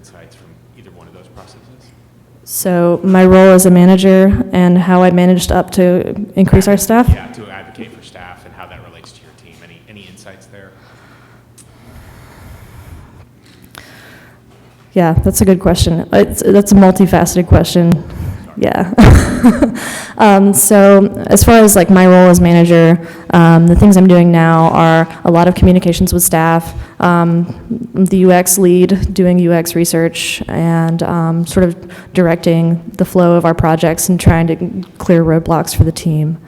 insights from either one of those processes? So my role as a manager and how I managed up to increase our staff? Yeah, to advocate for staff and how that relates to your team. Any insights there? Yeah, that's a good question. That's a multifaceted question. Yeah. So as far as like my role as manager, the things I'm doing now are a lot of communications with staff, the UX lead, doing UX research, and sort of directing the flow of our projects and trying to clear roadblocks for the team.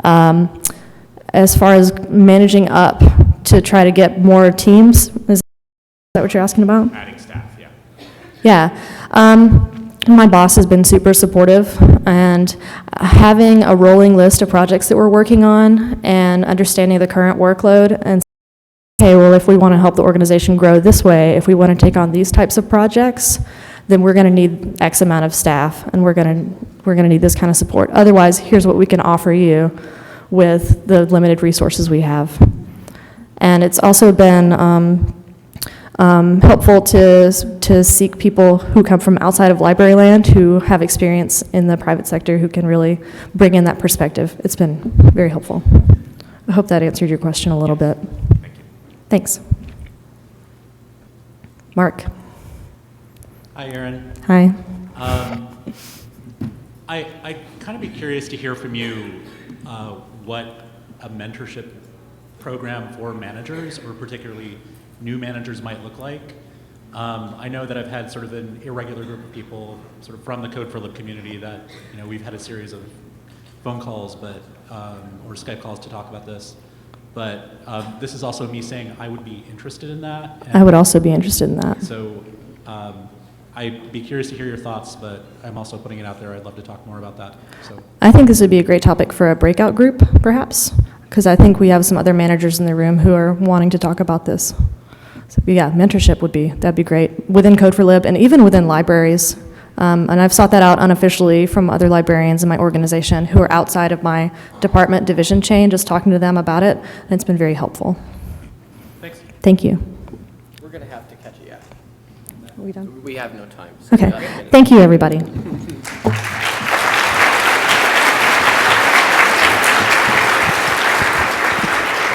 As far as managing up to try to get more teams, is that what you're asking about? Adding staff, yeah. Yeah. My boss has been super supportive, and having a rolling list of projects that we're working on and understanding the current workload and okay, well, if we want to help the organization grow this way, if we want to take on these types of projects, then we're going to need X amount of staff, and we're going to need this kind of support. Otherwise, here's what we can offer you with the limited resources we have. And it's also been helpful to seek people who come from outside of library land, who have experience in the private sector, who can really bring in that perspective. It's been very helpful. I hope that answered your question a little bit. Thank you. Thanks. Mark. Hi, Erin. Hi. I'd kind of be curious to hear from you what a mentorship program for managers, or particularly new managers, might look like. I know that I've had sort of an irregular group of people sort of from the code4lib community that, you know, we've had a series of phone calls or Skype calls to talk about this. But this is also me saying I would be interested in that. I would also be interested in that. So I'd be curious to hear your thoughts, but I'm also putting it out there. I'd love to talk more about that. So I think this would be a great topic for a breakout group, perhaps, because I think we have some other managers in the room who are wanting to talk about this. So yeah, mentorship that'd be great within code4lib and even within libraries. And I've sought that out unofficially from other librarians in my organization who are outside of my department division chain, just talking to them about it, and it's been very helpful. thanks. Thank you. We're going to have to catch it, yeah. Are we done? We have no time. So Okay. Thank you, everybody.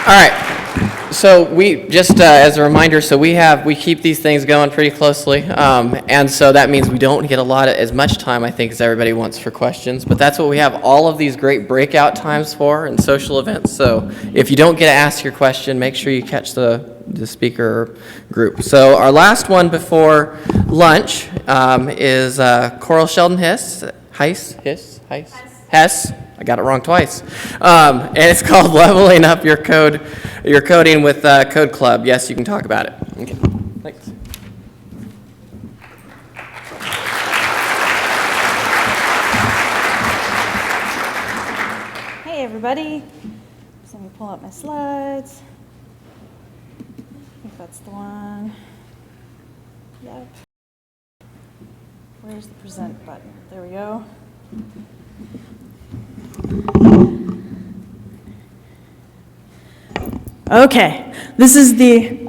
All right. So we just as a reminder, so we keep these things going pretty closely, and so that means we don't get as much time, I think, as everybody wants for questions. But that's what we have all of these great breakout times for and social events. So if you don't get to ask your question, make sure you catch the speaker group. So our last one before lunch is Coral Sheldon-Hess. Hess. I got it wrong twice. And it's called Leveling Up Your Coding with Code Club. Yes, you can talk about it. Okay, thanks. Hey, everybody. So let me pull up my slides. I think that's the one. Yep. Where's the present button? There we go. Okay, this is it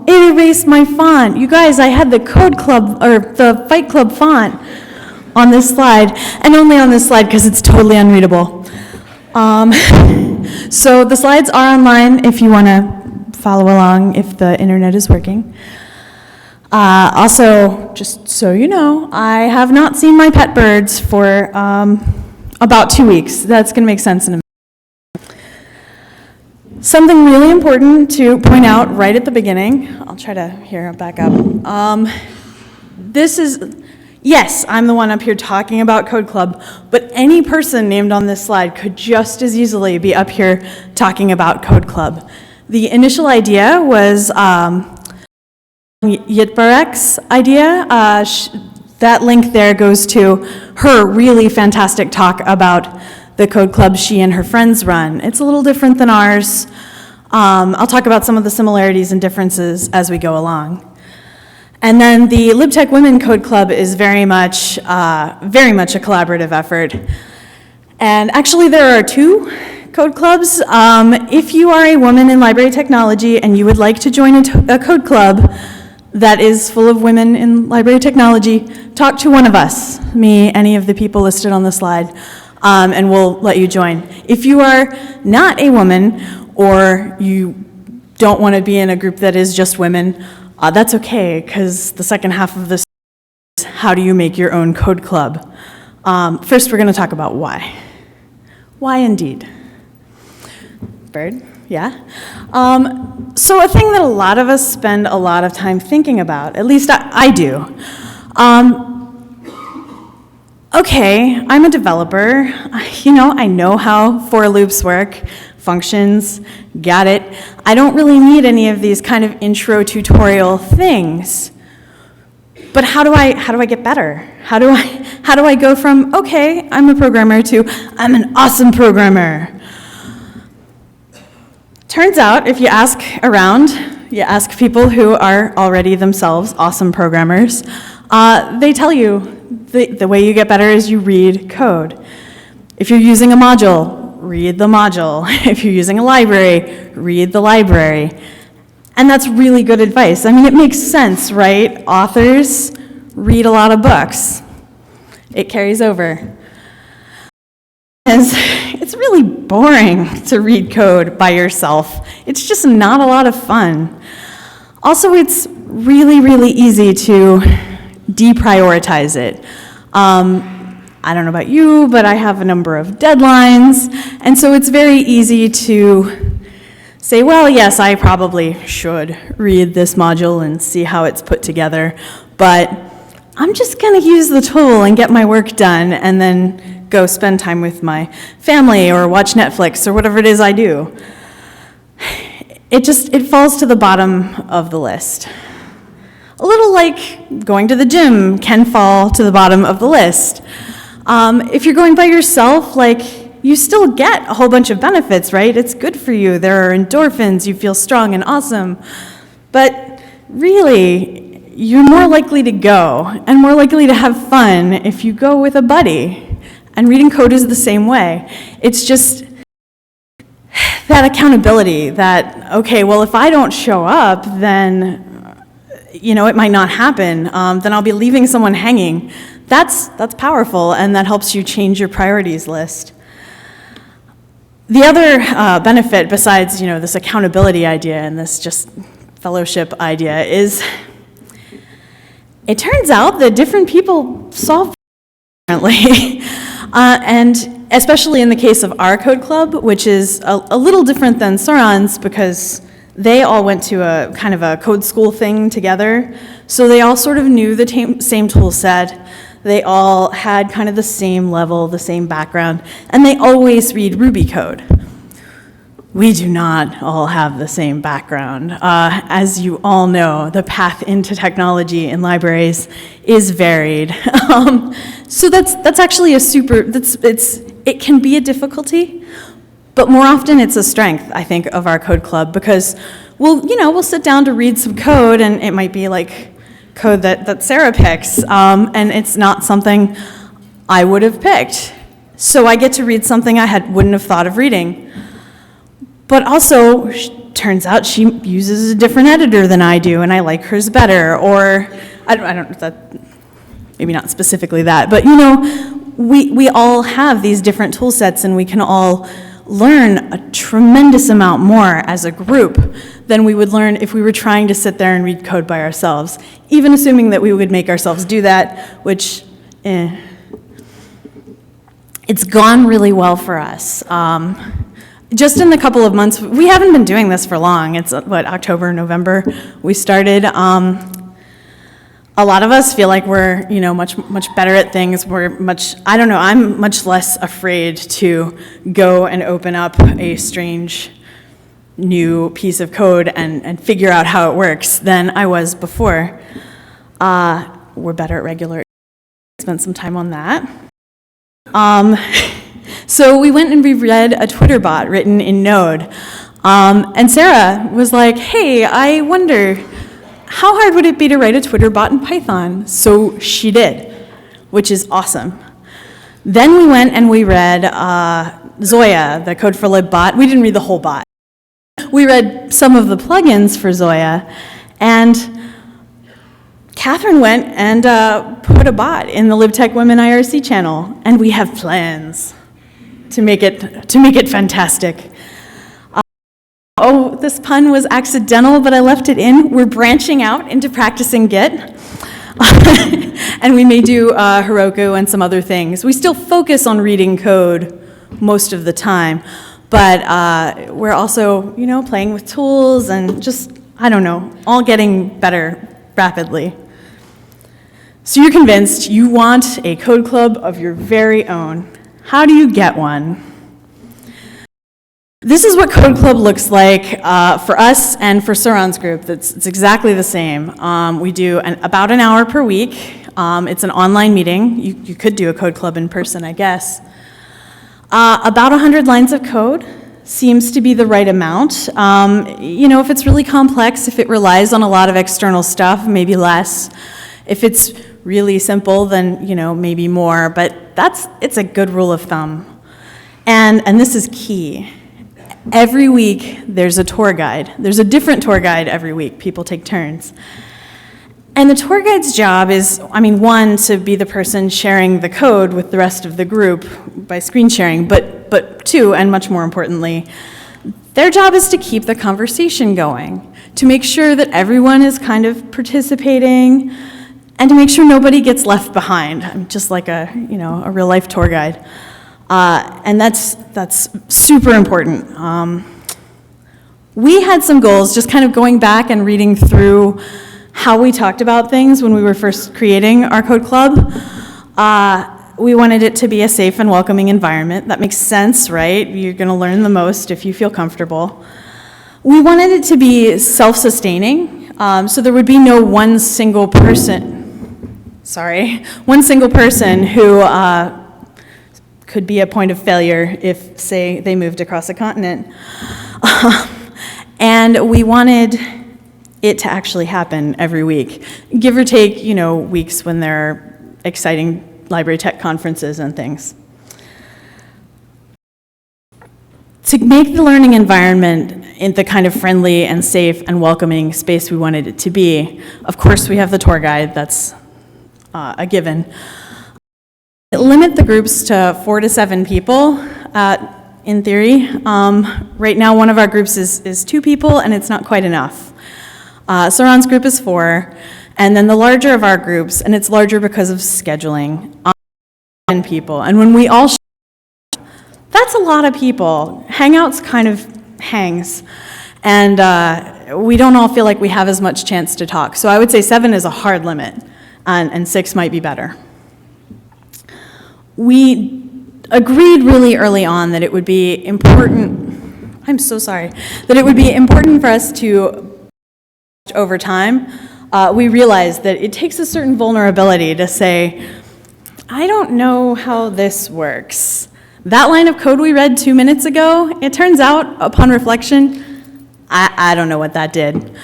erased my font. You guys, I had the Code Club, or the Fight Club font on this slide, and only on this slide because it's totally unreadable. So the slides are online if you want to follow along, if the internet is working. Also, just so you know, I have not seen my pet birds for about 2 weeks. That's going to make sense in a minute. Something really important to point out right at the beginning. I'll try to back up. Yes, I'm the one up here talking about Code Club, but any person named on this slide could just as easily be up here talking about Code Club. The initial idea was Yitbarek's idea. That link there goes to her really fantastic talk about the Code Club she and her friends run. It's a little different than ours. I'll talk about some of the similarities and differences as we go along. And then the LibTech Women Code Club is very much a collaborative effort. And actually there are 2 code clubs. If you are a woman in library technology and you would like to join a code club, that is full of women in library technology, talk to one of us, me, any of the people listed on the slide, and we'll let you join. If you are not a woman or you don't want to be in a group that is just women, that's okay, because the second half of this is how do you make your own code club. First, we're going to talk about why. Why indeed? Bird? Yeah? So a thing that a lot of us spend a lot of time thinking about, at least I do. Okay, I'm a developer. I know how for loops work, functions, got it. I don't really need any of these kind of intro tutorial things. But how do I get better? How do I go from, okay, I'm a programmer to I'm an awesome programmer? Turns out, if you ask around, you ask people who are already themselves awesome programmers, they tell you the way you get better is you read code. If you're using a module, read the module. If you're using a library, read the library. And that's really good advice. I mean, it makes sense, right? Authors read a lot of books. It carries over. It's really boring to read code by yourself. It's just not a lot of fun. Also, it's really, really easy to deprioritize it. I don't know about you, but I have a number of deadlines, and so it's very easy to say, well, yes, I probably should read this module and see how it's put together, but I'm just going to use the tool and get my work done and then go spend time with my family or watch Netflix or whatever it is I do. It falls to the bottom of the list. A little like going to the gym can fall to the bottom of the list. If you're going by yourself, you still get a whole bunch of benefits, right? It's good for you. There are endorphins. You feel strong and awesome. But really, you're more likely to go and more likely to have fun if you go with a buddy. And reading code is the same way. It's just that accountability that, okay, well, if I don't show up, then, it might not happen. Then I'll be leaving someone hanging. That's powerful, and that helps you change your priorities list. The other benefit besides, this accountability idea and this just fellowship idea is it turns out that different people solve differently. And especially in the case of our code club, which is a little different than Sauron's because they all went to a kind of a code school thing together. So they all sort of knew the same tool set. They all had kind of the same level, the same background, and they always read Ruby code. We do not all have the same background. As you all know, the path into technology in libraries is varied. So that's actually it can be a difficulty, but more often it's a strength, I think, of our code club because we'll sit down to read some code and it might be like code that Sarah picks, and it's not something I would have picked. So I get to read something I wouldn't have thought of reading. But also, turns out she uses a different editor than I do, and I like hers better. Or I don't that maybe not specifically that, but we all have these different tool sets, and we can all learn a tremendous amount more as a group than we would learn if we were trying to sit there and read code by ourselves. Even assuming that we would make ourselves do that, which it's gone really well for us. Just in the couple of months, we haven't been doing this for long. It's October, November we started. A lot of us feel like we're, much better at things. I'm much less afraid to go and open up a strange new piece of code and figure out how it works than I was before. We're better at regular. Spent some time on that. So we went and we read a Twitter bot written in Node. And Sarah was like, hey, I wonder, how hard would it be to write a Twitter bot in Python? So she did, which is awesome. Then we went and we read Zoya, the code4lib bot. We didn't read the whole bot. We read some of the plugins for Zoya, and Catherine went and put a bot in the LibTech Women IRC channel, and we have plans to make it fantastic. Oh, this pun was accidental, but I left it in. We're branching out into practicing Git, and we may do Heroku and some other things. We still focus on reading code most of the time, but we're also, playing with tools and just, all getting better rapidly. So you're convinced you want a code club of your very own. How do you get one? This is what Code Club looks like for us and for Saran's group. It's exactly the same. We do about an hour per week. It's an online meeting. You could do a Code Club in person, I guess. About 100 lines of code seems to be the right amount. If it's really complex, if it relies on a lot of external stuff, maybe less. If it's really simple, then maybe more. But it's a good rule of thumb. And this is key. Every week, there's a tour guide. There's a different tour guide every week. People take turns. And the tour guide's job is, one, to be the person sharing the code with the rest of the group by screen sharing, but two, and much more importantly, their job is to keep the conversation going, to make sure that everyone is kind of participating, and to make sure nobody gets left behind, just like a real-life tour guide. And that's super important. We had some goals, just kind of going back and reading through how we talked about things when we were first creating our code club. We wanted it to be a safe and welcoming environment. That makes sense, right? You're going to learn the most if you feel comfortable. We wanted it to be self-sustaining, so there would be no one single person who could be a point of failure if, say, they moved across a continent. And we wanted it to actually happen every week, give or take, weeks when there are exciting library tech conferences and things. To make the learning environment in the kind of friendly and safe and welcoming space we wanted it to be, of course, we have the tour guide, that's a given. Limit the groups to 4 to 7 people, in theory. Right now, one of our groups is 2 people, and it's not quite enough. Saran's group is 4, and then the larger of our groups, and it's larger because of scheduling, 10 people. And when we all that's a lot of people. Hangouts kind of hangs, and we don't all feel like we have as much chance to talk. So I would say 7 is a hard limit, and 6 might be better. We agreed really early on that it would be important, that it would be important for us to, over time, we realized that it takes a certain vulnerability to say, I don't know how this works. That line of code we read 2 minutes ago, it turns out, upon reflection, I don't know what that did.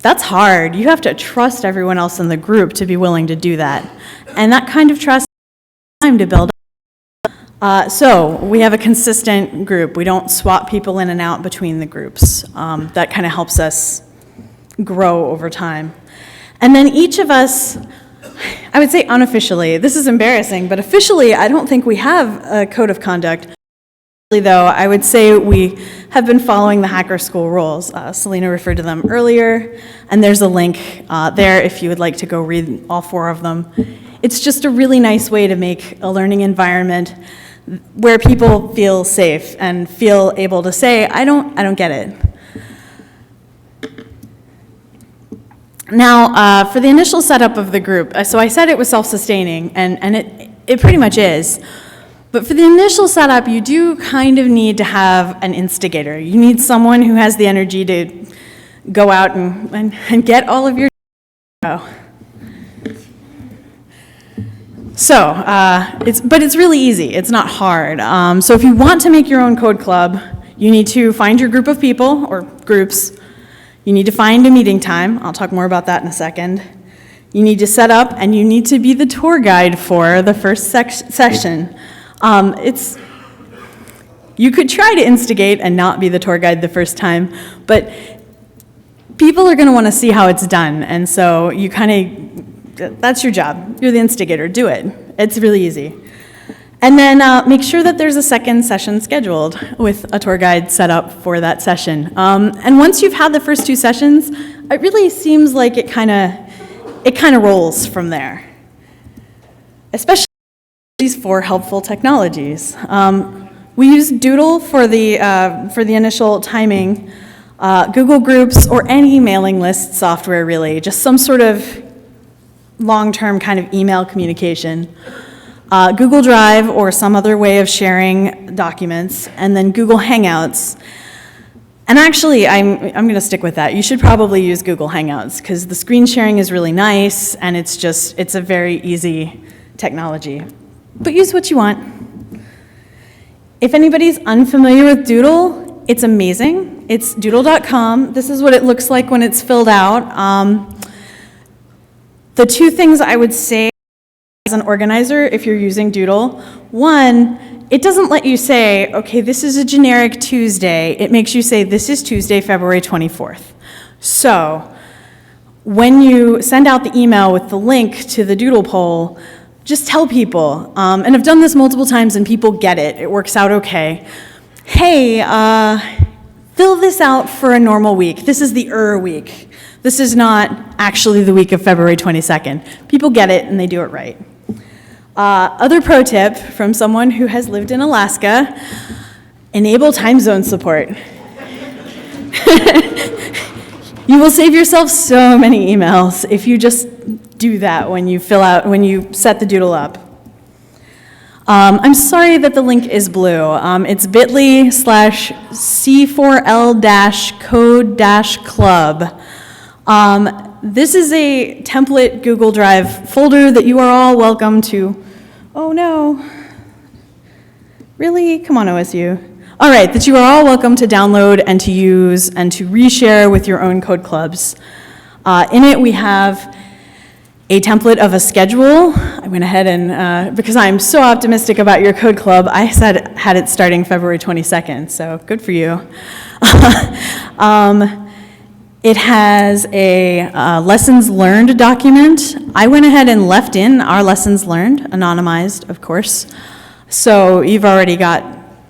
That's hard. You have to trust everyone else in the group to be willing to do that. And that kind of trust takes time to build up. So we have a consistent group. We don't swap people in and out between the groups. That kind of helps us grow over time. And then each of us, I would say unofficially, this is embarrassing, but officially I don't think we have a code of conduct. Though I would say we have been following the Hacker School rules. Selena referred to them earlier, and there's a link there if you would like to go read all 4 of them. It's just a really nice way to make a learning environment where people feel safe and feel able to say, I don't get it. Now, for the initial setup of the group, so I said it was self-sustaining, and it pretty much is. But for the initial setup, you do kind of need to have an instigator. You need someone who has the energy to go out and get all of your. So, it's really easy. It's not hard. So if you want to make your own code club, you need to find your group of people or groups. You need to find a meeting time. I'll talk more about that in a second. You need to set up, and you need to be the tour guide for the first session. You could try to instigate and not be the tour guide the first time, but people are going to want to see how it's done, and so you that's your job. You're the instigator. Do it. It's really easy. And then make sure that there's a second session scheduled with a tour guide set up for that session. And once you've had the first 2 sessions, it really seems like it kind of rolls from there. Especially these 4 helpful technologies. We use Doodle for the initial timing, Google Groups, or any mailing list software really, just some sort of long-term kind of email communication. Google Drive or some other way of sharing documents, and then Google Hangouts. And actually, I'm going to stick with that. You should probably use Google Hangouts because the screen sharing is really nice, and it's a very easy technology. But use what you want. If anybody's unfamiliar with Doodle, it's amazing. It's doodle.com. This is what it looks like when it's filled out. The 2 things I would say as an organizer, if you're using Doodle, 1, it doesn't let you say, okay, this is a generic Tuesday. It makes you say, this is Tuesday, February 24th. So when you send out the email with the link to the Doodle poll, just tell people, and I've done this multiple times and people get it. It works out okay. Hey, fill this out for a normal week. This is the week. This is not actually the week of February 22nd. People get it and they do it right. Other pro tip from someone who has lived in Alaska, enable time zone support. You will save yourself so many emails if you just do that when you set the Doodle up. I'm sorry that the link is blue. It's bit.ly/C4L-code-club. This is a template Google Drive folder that you are all welcome to. Oh no. Really? Come on, OSU. All right, that you are all welcome to download and to use and to reshare with your own code clubs. In it, we have a template of a schedule. I went ahead and, because I'm so optimistic about your code club, I had it starting February 22nd, so good for you. It has a lessons learned document. I went ahead and left in our lessons learned, anonymized, of course. So you've already got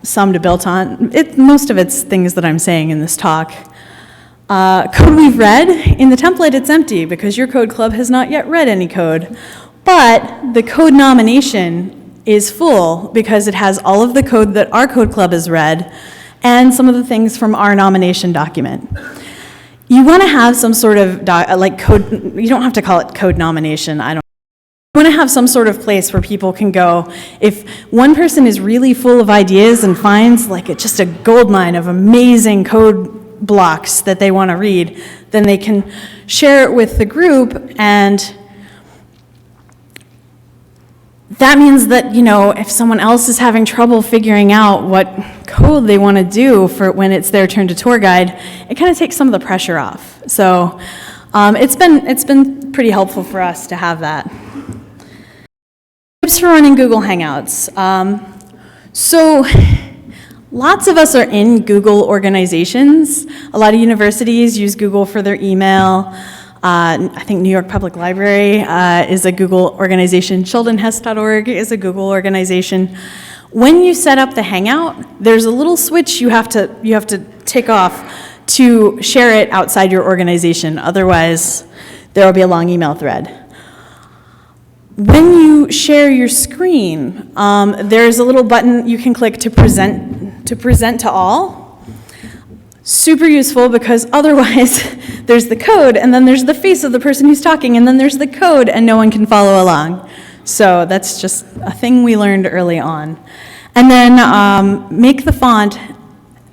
some to build on. Most of it's things that I'm saying in this talk. Code we've read, in the template it's empty because your code club has not yet read any code. But the code nomination is full because it has all of the code that our code club has read and some of the things from our nomination document. You want to have some sort of code, you don't have to call it code nomination, You want to have some sort of place where people can go. If one person is really full of ideas and finds just a goldmine of amazing code blocks that they want to read, then they can share it with the group, and that means that, if someone else is having trouble figuring out what code they want to do for when it's their turn to tour guide, it kind of takes some of the pressure off. So it's been pretty helpful for us to have that. Tips for running Google Hangouts. So lots of us are in Google organizations. A lot of universities use Google for their email. I think New York Public Library is a Google organization. Sheldon-Hess.org is a Google organization. When you set up the Hangout, there's a little switch you have to tick off to share it outside your organization. Otherwise, there will be a long email thread. When you share your screen, there's a little button you can click to present to all. Super useful because otherwise there's the code and then there's the face of the person who's talking and then there's the code and no one can follow along. So that's just a thing we learned early on. And then make the font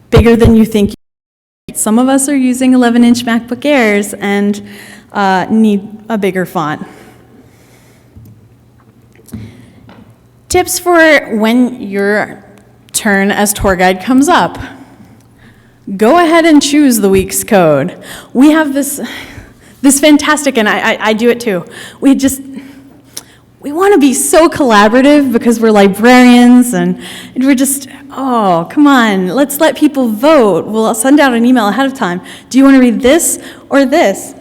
bigger than you think. Some of us are using 11-inch MacBook Airs and need a bigger font. Tips for when your turn as tour guide comes up. Go ahead and choose the week's code. We have this fantastic, and I do it too. We want to be so collaborative because we're librarians and we're just, oh, come on, let's let people vote. We'll send out an email ahead of time. Do you want to read this or this?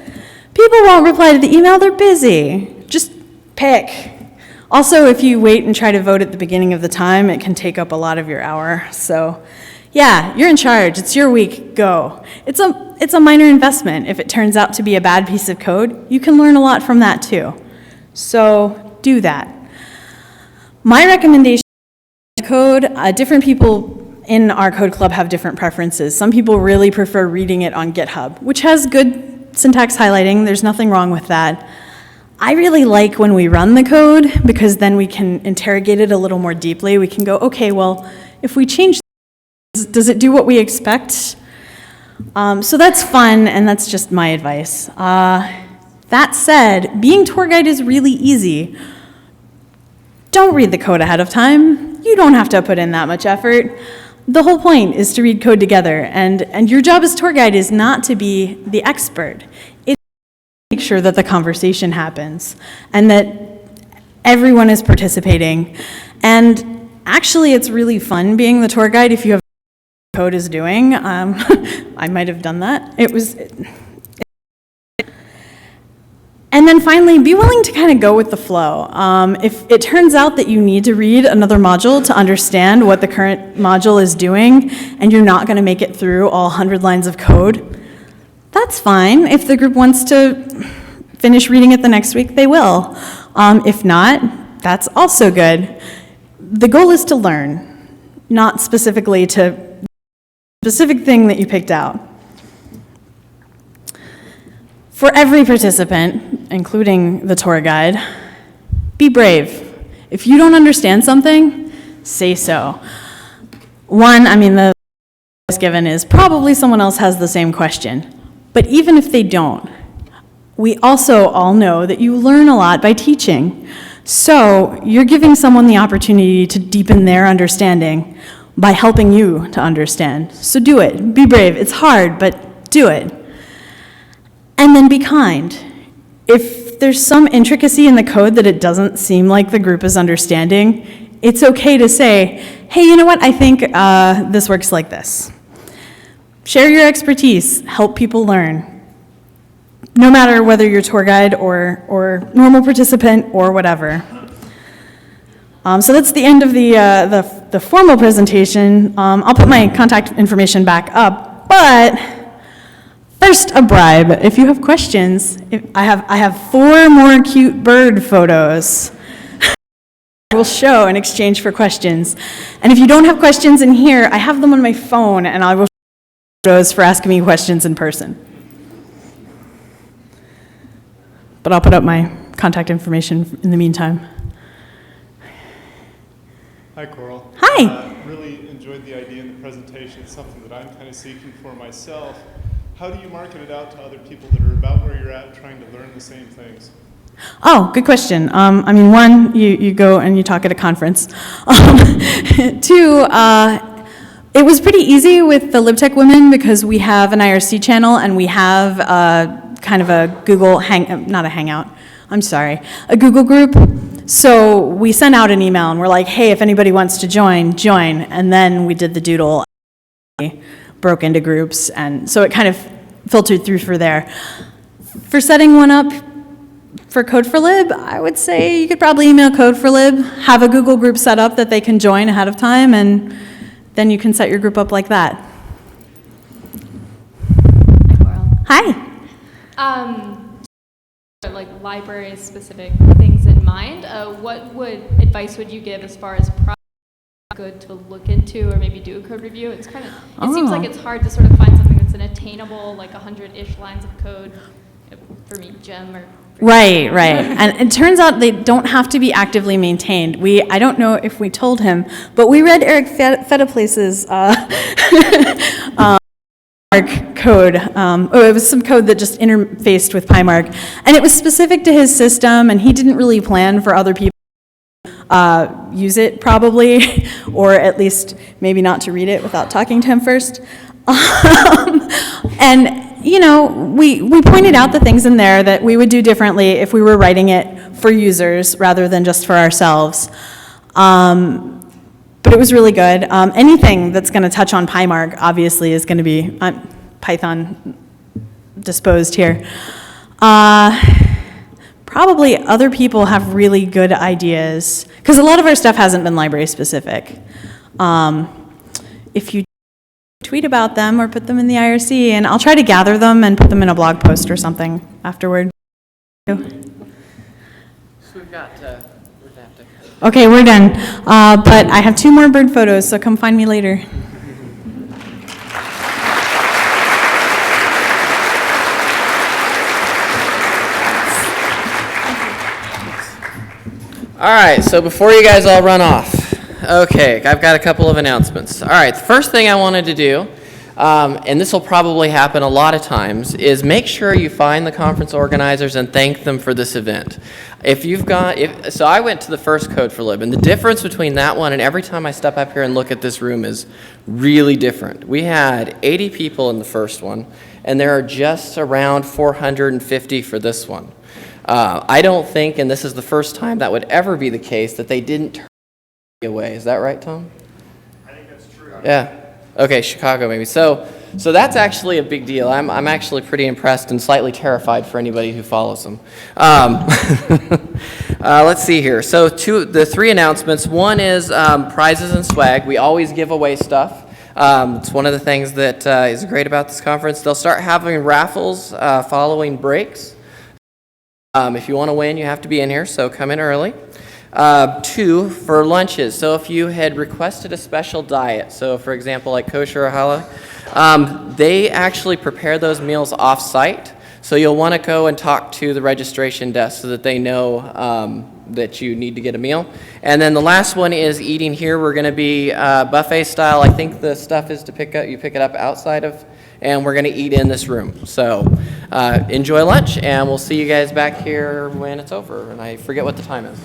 People won't reply to the email, they're busy. Just pick. Also, if you wait and try to vote at the beginning of the time, it can take up a lot of your hour. So, yeah, you're in charge. It's your week. Go. It's a minor investment. If it turns out to be a bad piece of code, you can learn a lot from that too. So, do that. My recommendation is code. Different people in our code club have different preferences. Some people really prefer reading it on GitHub, which has good syntax highlighting. There's nothing wrong with that. I really like when we run the code because then we can interrogate it a little more deeply. We can go, okay, well, if we change this, does it do what we expect? So that's fun, and that's just my advice. That said, being tour guide is really easy. Don't read the code ahead of time. You don't have to put in that much effort. The whole point is to read code together, and your job as tour guide is not to be the expert. It's to make sure that the conversation happens and that everyone is participating. And actually, it's really fun being the tour guide if you have code is doing. I might have done that. And then finally, be willing to kind of go with the flow. If it turns out that you need to read another module to understand what the current module is doing, and you're not going to make it through all 100 lines of code, that's fine. If the group wants to finish reading it the next week, they will. If not, that's also good. The goal is to learn, not specifically to the specific thing that you picked out. For every participant, including the tour guide, be brave. If you don't understand something, say so. One, the advice given is probably someone else has the same question. But even if they don't, we also all know that you learn a lot by teaching. So you're giving someone the opportunity to deepen their understanding by helping you to understand. So do it. Be brave. It's hard, but do it. And then be kind. If there's some intricacy in the code that it doesn't seem like the group is understanding, it's okay to say, hey, you know what, I think this works like this. Share your expertise, help people learn, no matter whether you're tour guide or normal participant or whatever. So that's the end of the formal presentation. I'll put my contact information back up, but first, a bribe. If you have questions, I have 4 more cute bird photos I will show in exchange for questions. And if you don't have questions in here, I have them on my phone, and I will show photos for asking me questions in person. But I'll put up my contact information in the meantime. Hi, Coral. Hi. Really enjoyed the idea in the presentation. It's something that I'm kind of seeking for myself. How do you market it out to other people that are about where you're at, trying to learn the same things? Oh, good question. One, you go and you talk at a conference. 2, it was pretty easy with the LibTech women because we have an IRC channel and we have kind of a Google a Google group. So we sent out an email and we're like, hey, if anybody wants to join. And then we did the doodle, broke into groups, and so it kind of filtered through for there. For setting one up for code4lib, I would say you could probably email code4lib, have a Google group set up that they can join ahead of time, and then you can set your group up like that. Hi, Coral. Hi. Like library-specific things in mind, what advice would you give as far as good to look into or maybe do a code review? It seems like it's hard to sort of find something that's an attainable, like 100-ish lines of code for me, gem or... Right. And it turns out they don't have to be actively maintained. I don't know if we told him, but we read Eric Fedaplace's code. It was some code that just interfaced with PyMark, and it was specific to his system, and he didn't really plan for other people to use it probably, or at least maybe not to read it without talking to him first. And we pointed out the things in there that we would do differently if we were writing it for users rather than just for ourselves. But it was really good. Anything that's going to touch on PyMark obviously is going to be Python disposed here. Probably other people have really good ideas, because a lot of our stuff hasn't been library specific. If you tweet about them or put them in the IRC, and I'll try to gather them and put them in a blog post or something afterward. So we've got, Okay, we're done. But I have 2 more bird photos, so come find me later. All right, so before you guys all run off, okay, I've got a couple of announcements. All right, the first thing I wanted to do, and this will probably happen a lot of times, is make sure you find the conference organizers and thank them for this event. So I went to the first code4lib, and the difference between that one and every time I step up here and look at this room is really different. We had 80 people in the first one, and there are just around 450 for this one. I don't think, and this is the first time that would ever be the case, that they didn't turn away. Is that right, Tom? I think that's true. Yeah. Okay, Chicago maybe. So that's actually a big deal. I'm actually pretty impressed and slightly terrified for anybody who follows them. Let's see here. So the 3 announcements. One is prizes and swag. We always give away stuff. It's one of the things that is great about this conference. They'll start having raffles following breaks. If you want to win, you have to be in here, so come in early. 2, for lunches. So if you had requested a special diet, so for example, like kosher or halal, they actually prepare those meals off-site. So you'll want to go and talk to the registration desk so that they know that you need to get a meal. And then the last one is eating here. We're going to be buffet style. I think the stuff is to pick up. You pick it up outside of, and we're going to eat in this room. So enjoy lunch, and we'll see you guys back here when it's over. And I forget what the time is.